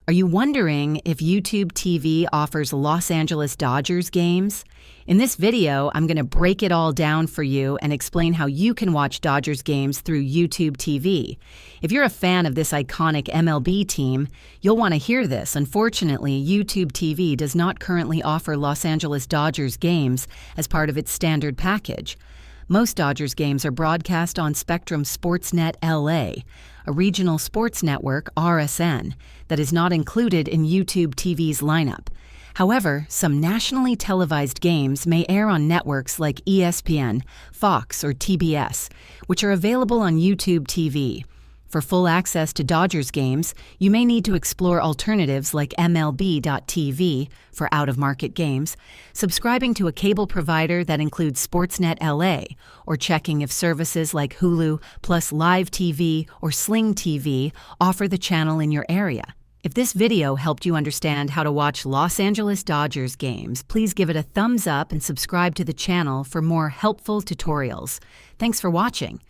Are you wondering if YouTube TV offers Los Angeles Dodgers games? In this video, I'm going to break it all down for you and explain how you can watch Dodgers games through YouTube TV. If you're a fan of this iconic MLB team, you'll want to hear this. Unfortunately, YouTube TV does not currently offer Los Angeles Dodgers games as part of its standard package. Most Dodgers games are broadcast on Spectrum Sportsnet LA, a regional sports network, RSN, that is not included in YouTube TV's lineup. However, some nationally televised games may air on networks like ESPN, Fox, or TBS, which are available on YouTube TV. For full access to Dodgers games, you may need to explore alternatives like MLB.tv for out-of-market games, subscribing to a cable provider that includes Sportsnet LA, or checking if services like Hulu plus Live TV or Sling TV offer the channel in your area. If this video helped you understand how to watch Los Angeles Dodgers games, please give it a thumbs up and subscribe to the channel for more helpful tutorials. Thanks for watching.